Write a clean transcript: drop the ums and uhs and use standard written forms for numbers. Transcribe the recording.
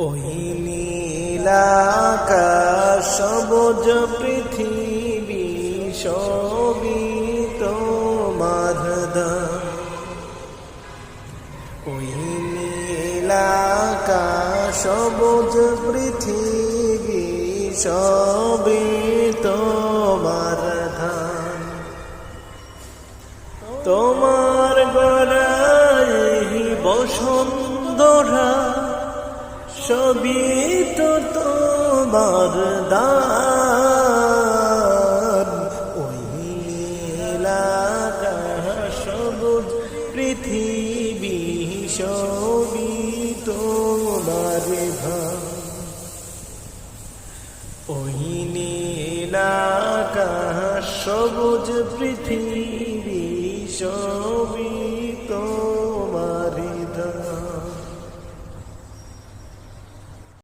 ওই নীলাকাশ সবুজ পৃথিবী সবই তোমার দান। ওই নীলাকাশ সবুজ পৃথিবী সবই তোমার দান। তোমার গড়াই বসুন্ধরা সবই তো তোমার দান। ওই নীলাকাশ সবুজ পৃথিবী সবই তোমার দান। ওই নীলাকাশ সবুজ পৃথিবী